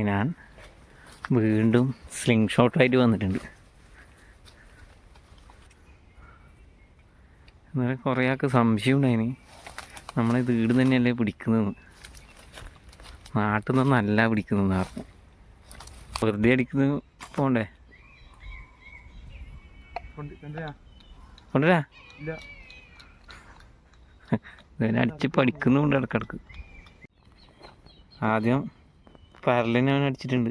ഞാൻ വീണ്ടും സ്ലിംഗ് ഷോട്ടായിട്ട് വന്നിട്ടുണ്ട്. എന്നാലും കുറേ ആൾക്ക് സംശയം ഉണ്ടായിന് നമ്മളിത് വീട് തന്നെയല്ലേ പിടിക്കുന്നതെന്ന്. നാട്ടിൽ നിന്നല്ല പിടിക്കുന്നതെന്ന് പറഞ്ഞു. വെറുതെ അടിക്കുന്നത് പോണ്ടേ? കൊണ്ടുവരാ ഇതിനടിച്ച് പഠിക്കുന്നുണ്ട് ഇടക്കിടക്ക്. ആദ്യം പരലിനെ അവൻ അടിച്ചിട്ടുണ്ട്.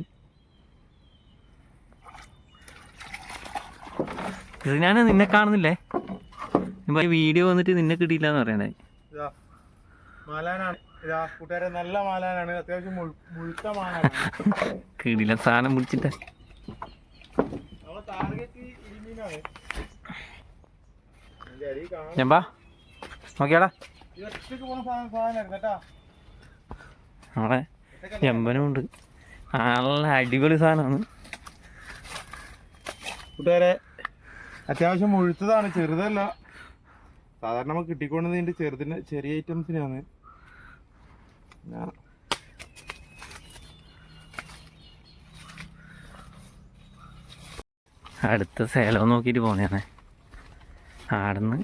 ഇത് ഞാൻ നിന്നെ കാണുന്നില്ലേ, വീഡിയോ വന്നിട്ട് നിന്നെ കിട്ടിയില്ല എന്ന് പറയണേ. നല്ല മാലാനാണ്, അത്യാവശ്യം മുഴുത്ത മാലാണ്. കിടില സാധനം പിടിച്ചിട്ടേ. ഞാൻ നോക്കിയാടാ, നമ്മളെ ചെമ്പനും ഉണ്ട്. നല്ല അടിപൊളി സാധനമാണ് കൂട്ടുകാരെ. അത്യാവശ്യം മുഴുത്തതാണ്, ചെറുതല്ല. സാധാരണ നമുക്ക് കിട്ടിക്കൊണ്ടതിന്റെ ചെറിയ ഐറ്റംസിനാണ്. അടുത്ത സേലം നോക്കിയിട്ട് പോന്നെയാണേ. ആടുന്ന്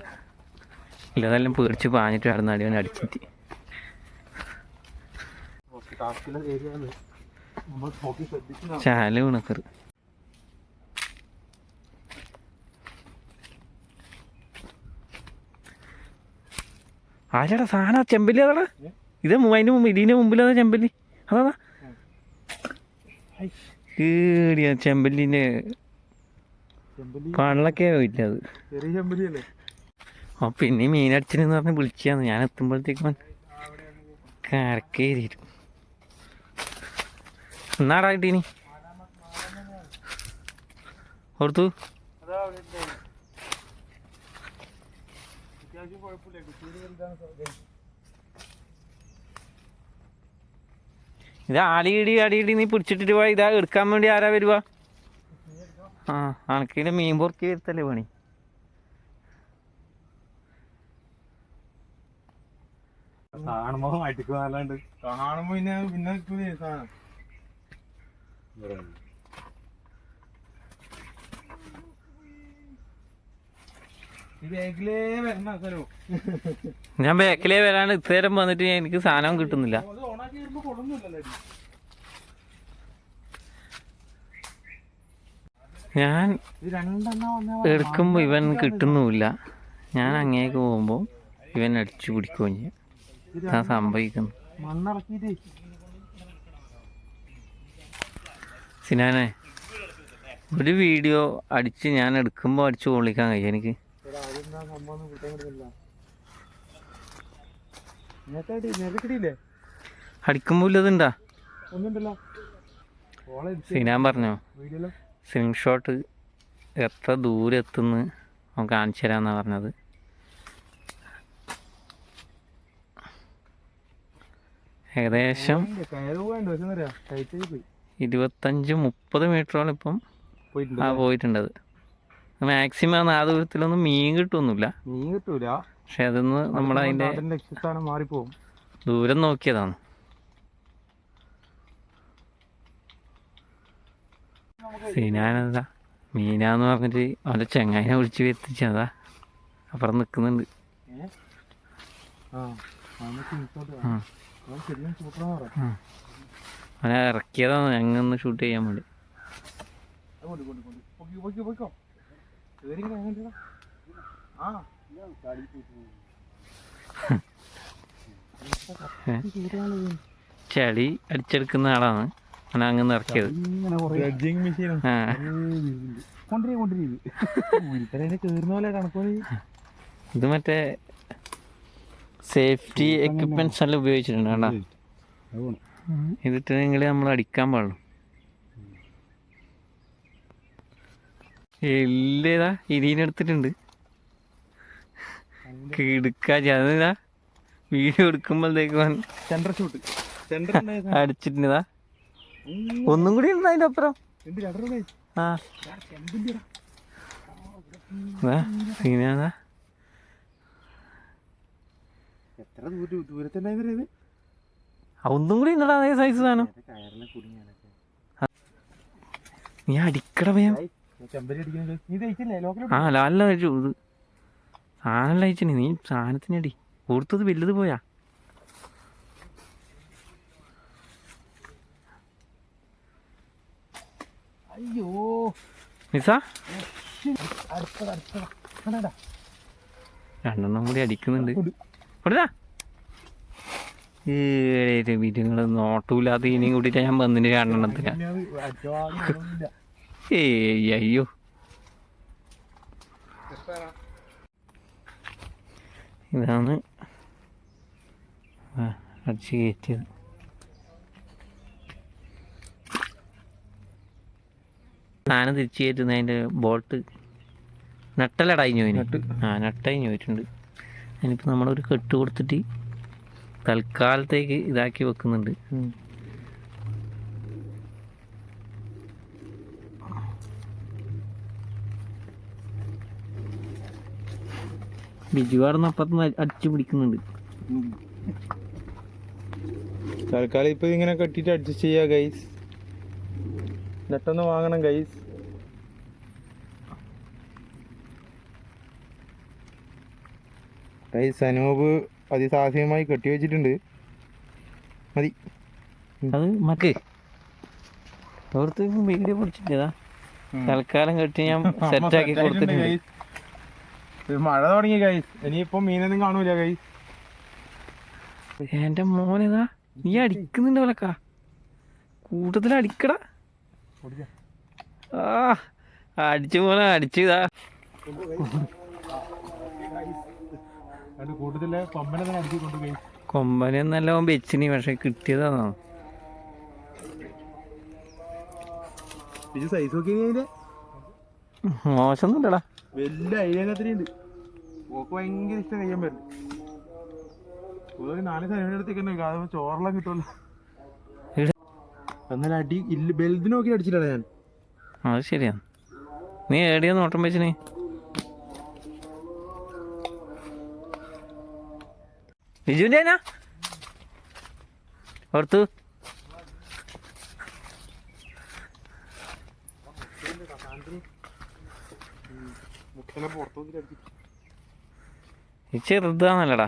ഇല്ലതെല്ലാം പേടിച്ച് പാഞ്ഞിട്ട് ആടുന്ന അടിവൻ അടിച്ചിട്ട് ചാല ഉണക്കറ്. ആരാടാ സാധനം? ചെമ്പല്ലി അതാടാ. ഇത് അതിൻ്റെ മുമ്പ് ഇതിൻ്റെ മുമ്പിലതാ ചെമ്പല്ലി. അതാ കേടിയാ ചെമ്പല്ലിൻ്റെ പള്ളൊക്കെ പോയില്ല അത്. ചെറിയ ചെമ്പല്ലിയല്ലേ? ആ പിന്നെ മീനടിച്ചെന്ന് പറഞ്ഞ് വിളിക്കാന്ന്. ഞാൻ എത്തുമ്പോഴത്തേക്കും കരക്കേറിയിട്ടു. എന്നാടാ കിട്ടീനി ഓർത്തു? ഇത് അടിയിടി നീ പിടിച്ചിട്ടിട്ട് പോയി. ഇതാ എടുക്കാൻ വേണ്ടി ആരാ വരുക? ആ അണക്കിന്റെ മീൻ പൊറുക്കി വരുത്തല്ലേ പണി. കാണുമ്പോ അടിക്കുന്നാണ്ട് കാണുമ്പോ പിന്നെ സാധനം ഞാൻ ബാക്കിലേ വരാണ്ട് ഇത്തേരം വന്നിട്ട് എനിക്ക് സാധനം കിട്ടുന്നില്ല. ഞാൻ എടുക്കുമ്പോൾ ഇവൻ കിട്ടുന്നുമില്ല. ഞാൻ അങ്ങേക്ക് പോകുമ്പോൾ ഇവൻ അടിച്ചു പിടിക്കുകയും ചെയ്യും. ഇതാ സംഭവിക്കുന്നു. സിനാനെ, ഒരു വീഡിയോ അടിച്ച് ഞാൻ എടുക്കുമ്പോൾ അടിച്ചു കൊള്ളിക്കാൻ കഴിയും എനിക്ക്. അടിക്കുമ്പോൾ ഇല്ലതുണ്ടാ? സിനാൻ പറഞ്ഞോ സ്ലിംഗ് ഷോട്ട് എത്ര ദൂരം എത്തുന്നു നമുക്ക് കാണിച്ചു തരാമെന്നാണ് പറഞ്ഞത്. ഏകദേശം 25-30 മീറ്ററോളം ഇപ്പം പോയിട്ടുണ്ടത്. മാക്സിമം ആ ദൂരത്തിലൊന്നും മീൻ കിട്ടുമൊന്നുമില്ല. പക്ഷെ അതൊന്ന് നമ്മളതിൻ്റെ മാറിപ്പോവും. ദൂരം നോക്കിയതാണ്. സീനാനെന്താ മീനാന്ന് പറഞ്ഞിട്ട് അവൻ്റെ ചെങ്ങായിനെ വിളിച്ച് വരുത്തിച്ചതാ. അപ്പുറം നിൽക്കുന്നുണ്ട്. അവനെ ഇറക്കിയതാണ് ഞങ്ങൊന്ന് ഷൂട്ട് ചെയ്യാൻ വേണ്ടി. ചെളി അടിച്ചെടുക്കുന്ന ആളാണ് അവനെ അങ്ങനെ ഇറക്കിയത്. ഇത് മറ്റേ സേഫ്റ്റി എക്യുപ്മെന്റ്സ് എല്ലാം ഉപയോഗിച്ചിട്ടുണ്ട് കേട്ടോ. ഇതിട്ട് നിങ്ങൾ നമ്മൾ അടിക്കാൻ പാടുള്ളൂ. എല്ലേതാ ഇരീനെടുത്തിട്ടുണ്ട്. കിടുക്കാ വീഡിയോ എടുക്കുമ്പോഴത്തേക്കും അടിച്ചിട്ടുണ്ടാ. ഒന്നും കൂടി ഉണ്ട് അതിൻ്റെ അപ്പുറം. ആ സീനാ ഒന്നും കൂടി ഉണ്ടടാ അതേ സൈസ് സാധനം. നീ അടിക്കട ഭയം. ചെമ്പരി അടിക്കുന്നത് നീ തയ്ച്ചില്ലേ ലോക്കൽ? ആ ലാലില കഴിച്ചു ഇത് സാധനം അയച്ചിന്. നീ സാധനത്തിനടി കൊടുത്തത് വലുത് പോയാ. അയ്യോ മിസ്സാ അടുത്തതാ രണ്ടെണ്ണം കൂടി അടിക്കുന്നുണ്ട്. കൊടുത്താ വീടുകൾ നോട്ടൂലാത്ത ഇനിയും കൂട്ടിയിട്ടാ ഞാൻ വന്നിട്ട് രണ്ടെണ്ണത്തിന്. ഏയ് അയ്യോ ഇതാണ് അടിച്ച് കയറ്റിയത്. സാധനം തിരിച്ച് കയറ്റുന്നതിൻ്റെ ബോൾട്ട് നട്ടലടഞ്ഞു പോയിന്. നട്ടഴിഞ്ഞു പോയിട്ടുണ്ട്. അതിനിപ്പോൾ നമ്മളൊരു കെട്ട് കൊടുത്തിട്ട് തൽക്കാലത്തേക്ക് ഇതാക്കി വെക്കുന്നുണ്ട്. ബിജുവാർന്ന് അപ്പുറത്ത് അടിച്ചു പിടിക്കുന്നുണ്ട്. തൽക്കാലം ഇപ്പൊ ഇങ്ങനെ കെട്ടിട്ട് അഡ്ജസ്റ്റ് ചെയ്യാ ഗൈസ്. നെട്ടൊന്ന് വാങ്ങണം ഗൈസ്. ഗൈസ് അനൂപ് അതിസാഹസികമായി കെട്ടി വെച്ചിട്ടുണ്ട്. മതി. അത് മക്ക് ഓർത്ത് വീഡിയോ പിടിച്ചിട്ടതാ. തൽക്കാലം കെട്ടി ഞാൻ സെറ്റാക്കി കൊടുത്തിട്ടുണ്ട്. മഴ തുടങ്ങി ഗൈസ്. ഇനിയിപ്പം മീനൊന്നും കാണൂല ഗൈസ്. എന്റെ മോനേതാ നീ അടിക്കുന്നുണ്ട് പോലക്കാ. കൂട്ടത്തിൽ അടിക്കട. ആ അടിച്ചു പോലെ അടിച്ചതാ. കൂട്ടത്തിലെ കൊമ്പനെ അടിച്ചുകൊണ്ട് ഗൈസ്. കൊമ്പനെന്നല്ല വെച്ചിനി, പക്ഷെ കിട്ടിയതാണോ സൈസ് നോക്കി മോശമൊന്നുമില്ലടാ. വലിയ അയ്യകത്തിനുണ്ട്. ഓക്ക് ഭയങ്കര ഇഷ്ടം കഴിയാൻ പറ്റും. ഒരു 4 അടുത്തേക്ക് തന്നെ അത് ചോറെല്ലാം കിട്ടുമല്ലോ. എന്നാലും അടി ഇല്ല. ബെൽറ്റ് നോക്കി അടിച്ചിട്ടാ ഞാൻ. അത് ശരിയാണ്. നീ ഏടിയാ നോട്ടം വെച്ചിന്? ബിജുവിൻ്റെ ഓർത്തു ഈ ചെറുതാന്നല്ലടാ.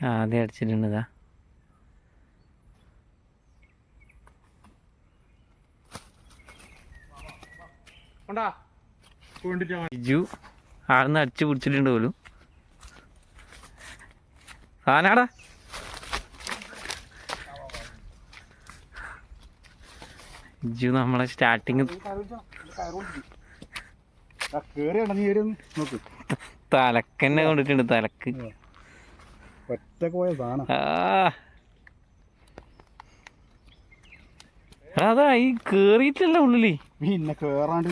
ആദ്യം അടിച്ചിട്ടുണ്ടതാ. ബിജു ആടുന്ന് അടിച്ചു പിടിച്ചിട്ടുണ്ട് പോലും. സാനാടാ ബിജു നമ്മളെ സ്റ്റാർട്ടിങ് തലക്കന്നെ കൊണ്ടിട്ടുണ്ട്. തലക്ക് അതാ ഈ കേറിയിട്ടല്ല ഉള്ളില്. പിന്നെ കേറാണ്ട്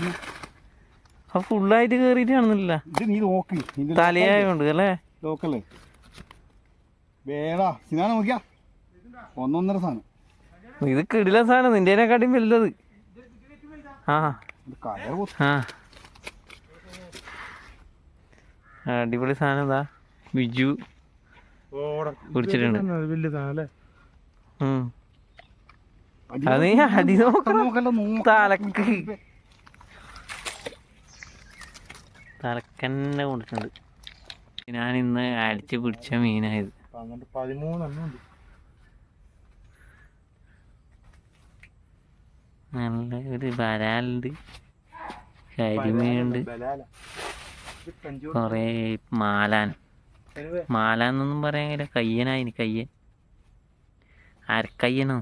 ആ ഫുള്ളായിട്ട് കേറിയിട്ട് കാണുന്നില്ല. നീ നോക്ക് തലയായോണ്ട് അല്ലേ ലോക്കല്ലേ വേടാ. സിനാ നോക്കിയാ 1.5 സാധനം. ഇത് കിടില സാധനം. നിന്റെക്കാട്ടിയും വലുതത്. ആ ആ അടിപൊളി സാധനം. ഇതാ ബിജു പിടിച്ചിട്ടുണ്ട്. വലിയ സാധനം അല്ലേ. അത് നീ അടി നോക്കണം. തലക്ക് തലക്കന്നെ കൊണ്ടിട്ടുണ്ട്. ഞാൻ ഇന്ന് അടിച്ച് പിടിച്ച മീനായത്. 13 നല്ല ഒരു വരാലുണ്ട്, കരിമീനുണ്ട്, കൊറേ മാലാൻ. മാലാന്നൊന്നും പറയാൻ കഴിയില്ല. കയ്യനായിന്. കയ്യൻ അരക്കയ്യനോ